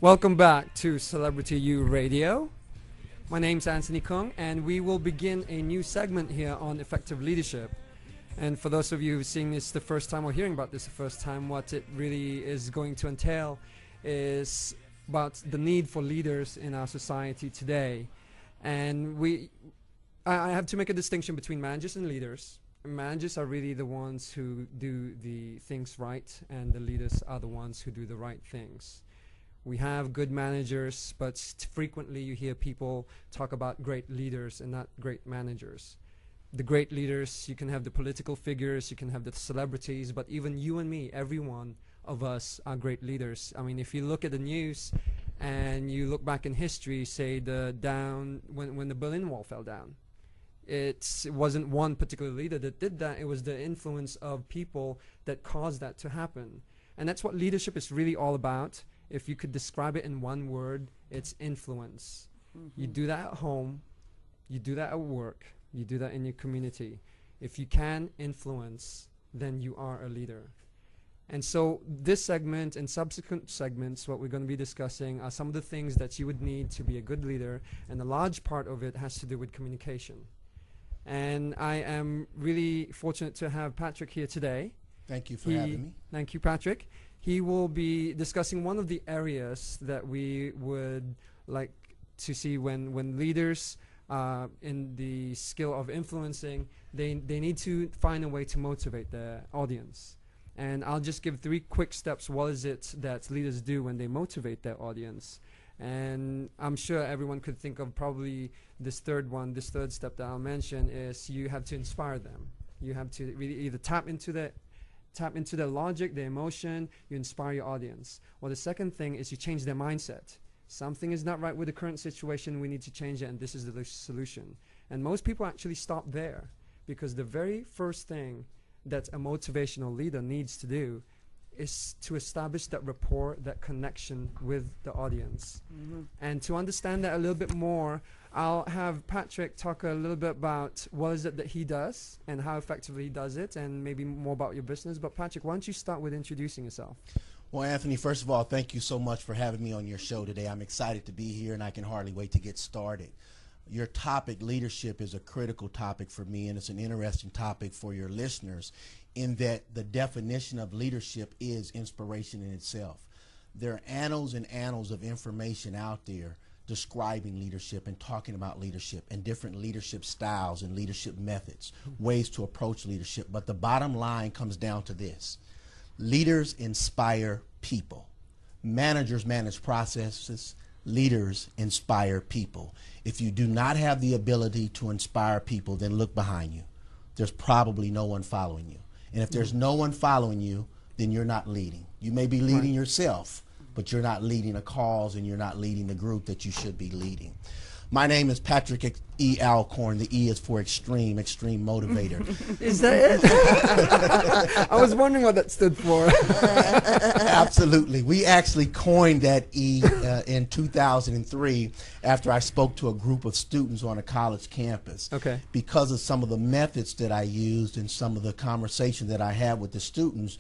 Welcome back to Celebrity U Radio. My name's Anthony Kung, and we will begin a new segment here on effective leadership. And for those of you who are seeing this the first time or hearing about this the first time, what it really is going to entail is about the need for leaders in our society today. And I have to make a distinction between managers and leaders. Managers are really the ones who do the things right, and the leaders are the ones who do the right things. We have good managers, but frequently you hear people talk about great leaders and not great managers. The great leaders, you can have the political figures, you can have the celebrities, but even you and me, every one of us are great leaders. I mean, if you look at the news and you look back in history, say when the Berlin Wall fell down, it wasn't one particular leader that did that. It was the influence of people that caused that to happen. And that's what leadership is really all about. If you could describe it in one word, it's influence. You do that at home, you do that at work, you do that in your community. If you can influence, then you are a leader. And so this segment and subsequent segments, what we're going to be discussing are some of the things that you would need to be a good leader, and a large part of it has to do with communication. And I am really fortunate to have Patrick here today. Thank you for having me. Thank you, Patrick. He will be discussing one of the areas that we would like to see when leaders in the skill of influencing, they need to find a way to motivate their audience. And I'll just give 3 quick steps. What is it that leaders do when they motivate their audience? And I'm sure everyone could think of probably this third step that I'll mention is you have to inspire them. You have to really either tap into their logic, their emotion, you inspire your audience. Well, the second thing is you change their mindset. Something is not right with the current situation, we need to change it, and this is the solution. And most people actually stop there, because the very first thing that a motivational leader needs to do is to establish that rapport, that connection with the audience. And to understand that a little bit more, I'll have Patrick talk a little bit about what is it that he does and how effectively he does it, and maybe more about your business. But Patrick, why don't you start with introducing yourself? Well, Anthony, first of all, thank you so much for having me on your show today. I'm excited to be here, and I can hardly wait to get started. Your topic, leadership, is a critical topic for me, and it's an interesting topic for your listeners, in that the definition of leadership is inspiration in itself. There are annals and annals of information out there describing leadership and talking about leadership and different leadership styles and leadership methods, ways to approach leadership. But the bottom line comes down to this: leaders inspire people. Managers manage processes. Leaders inspire people. If you do not have the ability to inspire people, then look behind you. There's probably no one following you. And if there's no one following you, then you're not leading. You may be leading yourself, but you're not leading a cause, and you're not leading the group that you should be leading. My name is Patrick E. Alcorn. The E is for extreme motivator. Is that it? I was wondering what that stood for. Absolutely. We actually coined that E in 2003 after I spoke to a group of students on a college campus. Okay. Because of some of the methods that I used and some of the conversation that I had with the students,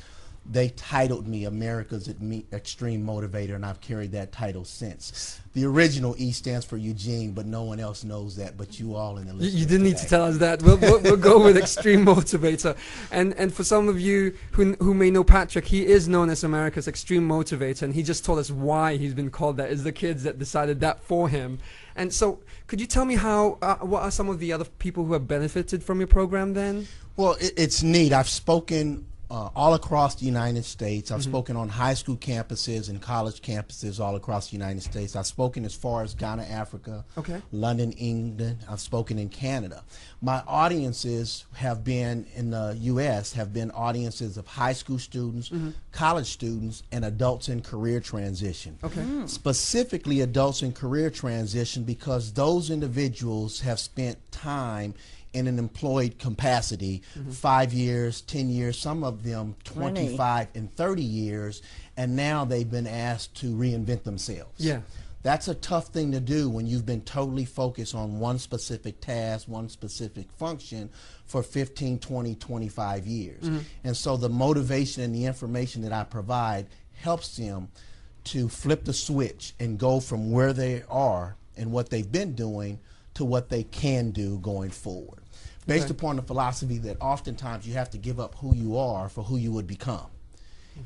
they titled me America's Extreme Motivator, and I've carried that title since. The original E stands for Eugene, but no one else knows that but you all in the list. You didn't need to tell us that. We'll go with Extreme Motivator. And for some of you who may know Patrick, he is known as America's Extreme Motivator, and he just told us why he's been called that. It's the kids that decided that for him. And so could you tell me what are some of the other people who have benefited from your program then? Well, it's neat. I've spoken all across the United States. I've spoken on high school campuses and college campuses all across the United States. I've spoken as far as Ghana, Africa, London, England. I've spoken in Canada. My audiences have been in the U.S., have been audiences of high school students, college students, and adults in career transition. Specifically adults in career transition, because those individuals have spent time in an employed capacity, 5 years, 10 years, some of them 25 and 30 years, and now they've been asked to reinvent themselves. Yeah. That's a tough thing to do when you've been totally focused on one specific task, one specific function for 15, 20, 25 years. And so the motivation and the information that I provide helps them to flip the switch and go from where they are and what they've been doing to what they can do going forward, based upon the philosophy that oftentimes you have to give up who you are for who you would become.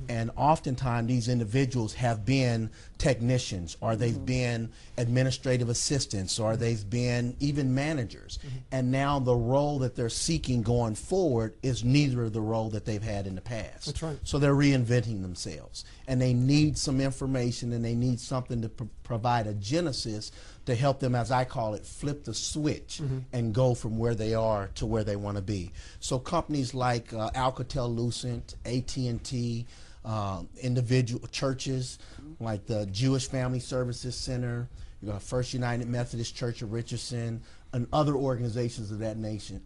And oftentimes these individuals have been technicians, or they've been administrative assistants, or they've been even managers. And now the role that they're seeking going forward is neither of the role that they've had in the past. That's right. So they're reinventing themselves. And they need some information, and they need something to provide a genesis to help them, as I call it, flip the switch and go from where they are to where they want to be. So companies like Alcatel-Lucent, AT&T, individual churches like the Jewish Family Services Center, First United Methodist Church of Richardson, and other organizations of that nation,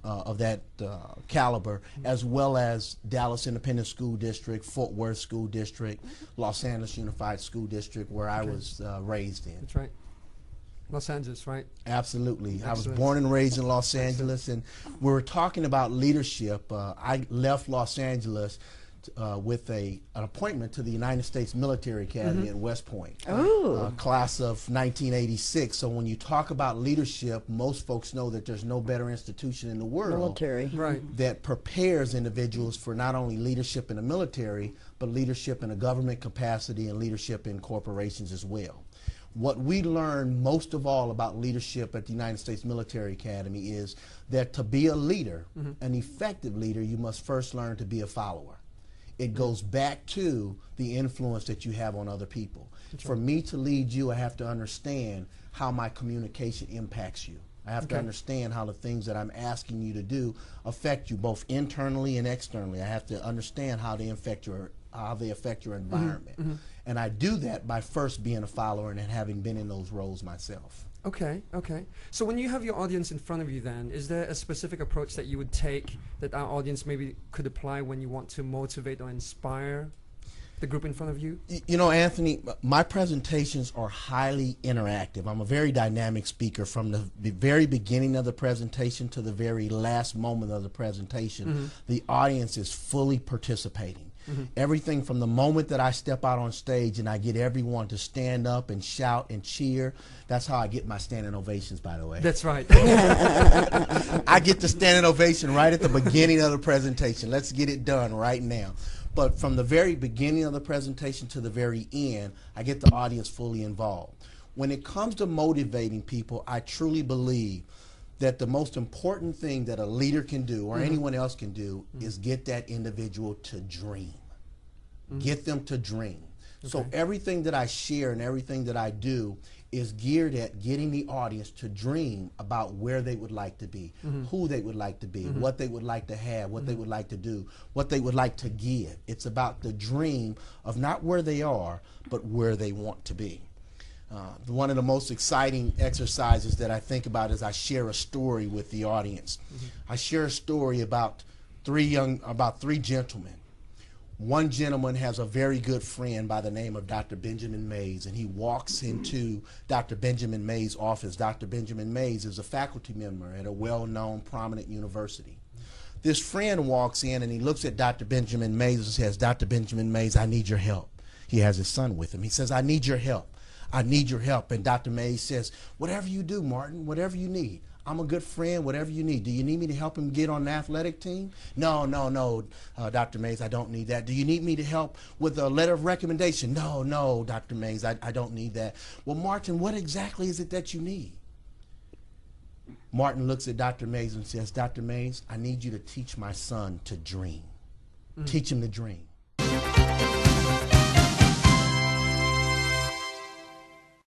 caliber, as well as Dallas Independent School District, Fort Worth School District, Los Angeles Unified School District, where I was raised in. That's right. Los Angeles, right? Absolutely. Excellent. I was born and raised in Los Angeles, and we were talking about leadership. I left Los Angeles with an appointment to the United States Military Academy at West Point, class of 1986. So when you talk about leadership, most folks know that there's no better institution in the world that prepares individuals for not only leadership in the military, but leadership in a government capacity and leadership in corporations as well. What we learn most of all about leadership at the United States Military Academy is that to be a leader, an effective leader, you must first learn to be a follower. It goes back to the influence that you have on other people. For me to lead you, I have to understand how my communication impacts you. I have to understand how the things that I'm asking you to do affect you, both internally and externally. I have to understand how they affect your environment. And I do that by first being a follower and having been in those roles myself. Okay, okay. So when you have your audience in front of you then, is there a specific approach that you would take that our audience maybe could apply when you want to motivate or inspire the group in front of you? You know, Anthony, my presentations are highly interactive. I'm a very dynamic speaker. From the very beginning of the presentation to the very last moment of the presentation, the audience is fully participating. Everything from the moment that I step out on stage and I get everyone to stand up and shout and cheer. That's how I get my standing ovations, by the way. That's right. I get the standing ovation right at the beginning of the presentation. Let's get it done right now. But from the very beginning of the presentation to the very end, I get the audience fully involved. When it comes to motivating people, I truly believe that the most important thing that a leader can do, or anyone else can do, is get that individual to dream. Get them to dream. So everything that I share and everything that I do is geared at getting the audience to dream about where they would like to be, who they would like to be, what they would like to have, what they would like to do, what they would like to give. It's about the dream of not where they are, but where they want to be. One of the most exciting exercises that I think about is I share a story with the audience. I share a story about three gentlemen. One gentleman has a very good friend by the name of Dr. Benjamin Mays, and he walks into Dr. Benjamin Mays' office. Dr. Benjamin Mays is a faculty member at a well-known, prominent university. This friend walks in and he looks at Dr. Benjamin Mays and says, "Dr. Benjamin Mays, I need your help." He has his son with him. He says, "I need your help. I need your help." And Dr. Mays says, "Whatever you do, Martin, whatever you need. I'm a good friend, whatever you need. Do you need me to help him get on the athletic team?" No, Dr. Mays, I don't need that. Do you need me to help with a letter of recommendation?" No, Dr. Mays, I don't need that. "Well, Martin, what exactly is it that you need?" Martin looks at Dr. Mays and says, "Dr. Mays, I need you to teach my son to dream. Teach him to dream."